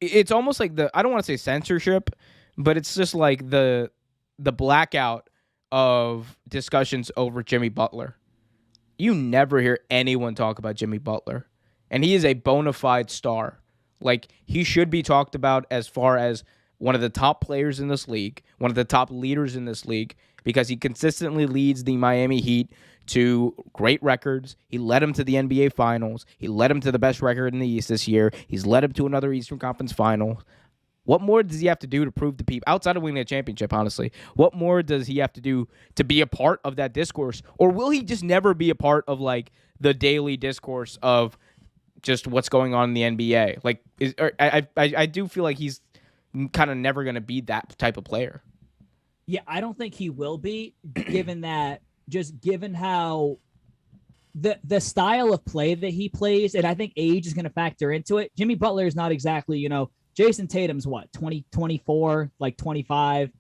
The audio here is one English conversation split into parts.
it's almost like I don't want to say censorship, but it's just like the blackout of discussions over Jimmy Butler. You never hear anyone talk about Jimmy Butler. And he is a bona fide star. Like, he should be talked about as far as one of the top players in this league, one of the top leaders in this league, because he consistently leads the Miami Heat to great records. He led them to the NBA Finals. He led them to the best record in the East this year. He's led them to another Eastern Conference Final. What more does he have to do to prove to people, outside of winning a championship, honestly, what more does he have to do to be a part of that discourse? Or will he just never be a part of, like, the daily discourse of just what's going on in the NBA? Like, I do feel like he's kind of never going to be that type of player. Yeah, I don't think he will be, given how the style of play that he plays, and I think age is going to factor into it. Jimmy Butler is not exactly, Jason Tatum's what, 24, like 25.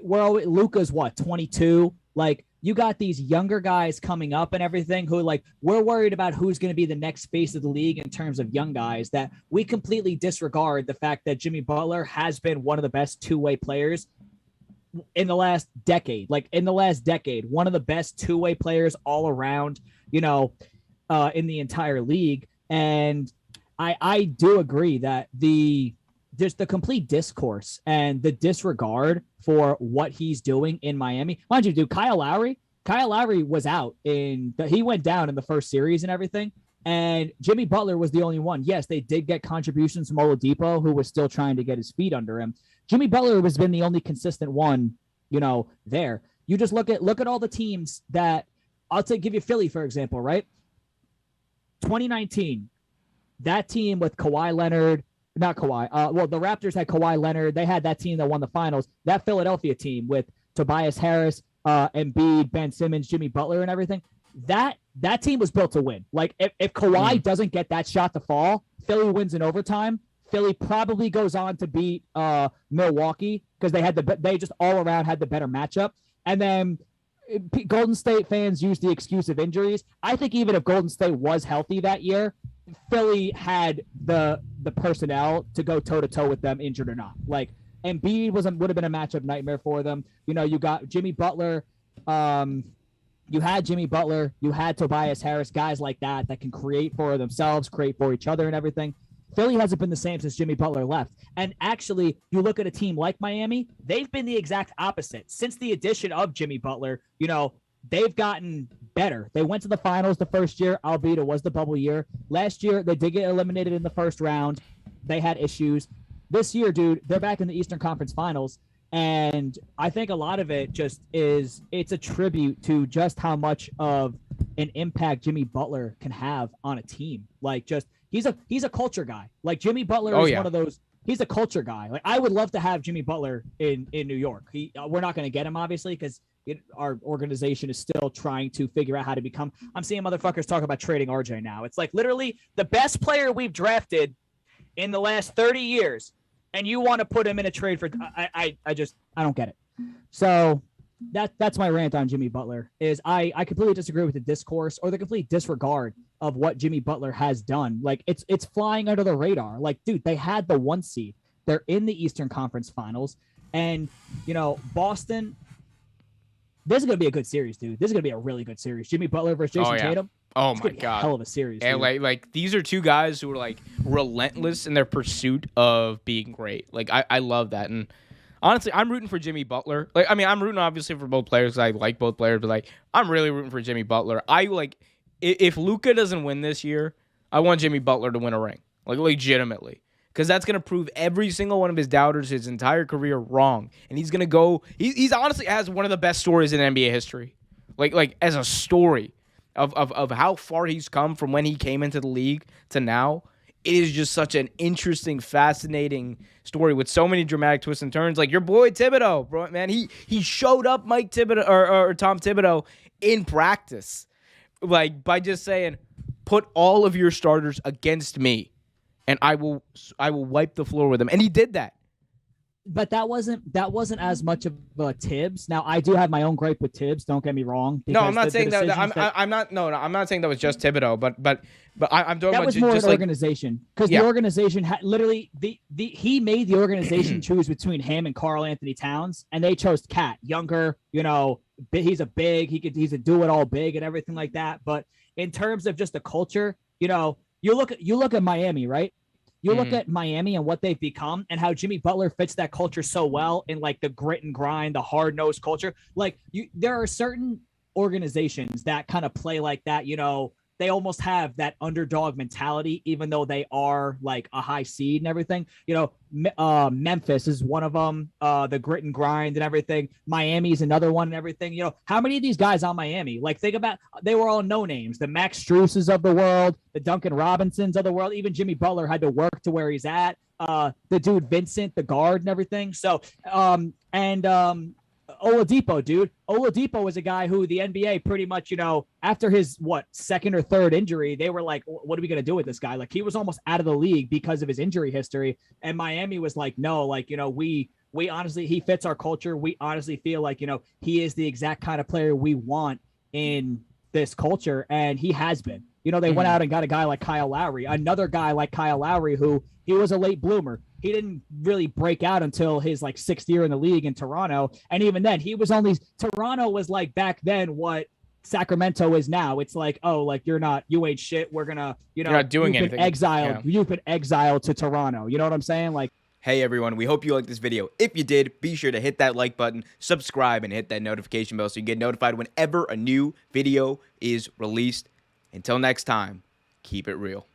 Luka's what, 22? Like, you got these younger guys coming up and everything who, like, we're worried about who's going to be the next face of the league in terms of young guys, that we completely disregard the fact that Jimmy Butler has been one of the best two-way players in the last decade. Like, in the last decade, one of the best two-way players all around, in the entire league. And I do agree that there's the complete discourse and the disregard for what he's doing in Miami. Mind you, dude, Kyle Lowry was out he went down in the first series and everything. And Jimmy Butler was the only one. Yes, they did get contributions from Oladipo, who was still trying to get his feet under him. Jimmy Butler has been the only consistent one, there. You just look at all the teams that give you Philly, for example, right? 2019, that team with Kawhi Leonard, not Kawhi. The Raptors had Kawhi Leonard. They had that team that won the finals. That Philadelphia team with Tobias Harris, Embiid, Ben Simmons, Jimmy Butler, and everything. That team was built to win. Like, if Kawhi doesn't get that shot to fall, Philly wins in overtime. Philly probably goes on to beat Milwaukee because they just all around had the better matchup. And then Golden State fans use the excuse of injuries. I think even if Golden State was healthy that year, Philly had the personnel to go toe-to-toe with them, injured or not. Like, Embiid would have been a matchup nightmare for them. You got Jimmy Butler. You had Jimmy Butler. You had Tobias Harris, guys like that can create for themselves, create for each other and everything. Philly hasn't been the same since Jimmy Butler left. And actually, you look at a team like Miami, they've been the exact opposite. Since the addition of Jimmy Butler, they've gotten better. They went to the finals the first year, albeit it was the bubble year. Last year, they did get eliminated in the first round. They had issues. This year, dude, they're back in the Eastern Conference Finals. And I think a lot of it just it's a tribute to just how much of an impact Jimmy Butler can have on a team. Like, just he's a culture guy. Like, Jimmy Butler is one of those. He's a culture guy. Like, I would love to have Jimmy Butler in New York. We're not going to get him, obviously, because our organization is still trying to figure out how to become. I'm seeing motherfuckers talk about trading RJ now. It's like literally the best player we've drafted in the last 30 years. And you want to put him in a trade for I don't get it. So that's my rant on Jimmy Butler. Is I completely disagree with the discourse or the complete disregard of what Jimmy Butler has done. Like, it's flying under the radar. Like, dude, they had the 1 seed. They're in the Eastern Conference Finals, and Boston. This is gonna be a good series, dude. This is gonna be a really good series. Jimmy Butler versus Jason Tatum. Oh my God! Hell of a series. And like these are two guys who are like relentless in their pursuit of being great. Like, I love that. And honestly, I'm rooting for Jimmy Butler. Like, I mean, I'm rooting obviously for both players. I like both players, but like, I'm really rooting for Jimmy Butler. If Luka doesn't win this year, I want Jimmy Butler to win a ring. Like, legitimately. Because that's going to prove every single one of his doubters his entire career wrong. And he's going to go... He's honestly has one of the best stories in NBA history. Like as a story of how far he's come from when he came into the league to now. It is just such an interesting, fascinating story with so many dramatic twists and turns. Like your boy Thibodeau, bro, man. He showed up Mike Thibodeau or Tom Thibodeau in practice. Like, by just saying, put all of your starters against me, and I will wipe the floor with them. And he did that. but that wasn't as much of a Tibbs. Now I do have my own gripe with Tibbs. Don't get me wrong. No, I'm Because not the saying that. decisions that I'm not. No, I'm not saying that was just Thibodeau, but I'm talking that about was more just an like organization, because the yeah. organization had literally he made the organization choose between him and Carl Anthony Towns, and they chose Cat, younger, he's a do it all big and everything like that. But in terms of just the culture, you look at Miami, right? You look Mhm. at Miami and what they've become and how Jimmy Butler fits that culture so well in like the grit and grind, the hard nosed culture. Like there are certain organizations that kind of play like that. They almost have that underdog mentality, even though they are like a high seed and everything. Memphis is one of them. The grit and grind and everything. Miami's another one and everything. How many of these guys on Miami? Like, think about, they were all no names. The Max Struces of the world, the Duncan Robinsons of the world. Even Jimmy Butler had to work to where he's at. The dude Vincent, the guard and everything. So, and Oladipo, dude. Oladipo was a guy who the NBA pretty much, after his second or third injury, they were like, "What are we gonna do with this guy?" Like, he was almost out of the league because of his injury history. And Miami was like, "No, like, we honestly, he fits our culture. We honestly feel like, he is the exact kind of player we want in this culture," and he has been. They went Mhm. out and got a guy like Kyle Lowry, another guy like Kyle Lowry, who he was a late bloomer. He didn't really break out until his like 6th year in the league in Toronto. And even then, Toronto was like back then what Sacramento is now. It's like, oh, like you ain't shit. We're gonna, You're not doing anything. Yeah. You've been exiled to Toronto. You know what I'm saying? Like, Hey everyone, we hope you liked this video. If you did, be sure to hit that like button, subscribe, and hit that notification bell so you get notified whenever a new video is released. Until next time, keep it real.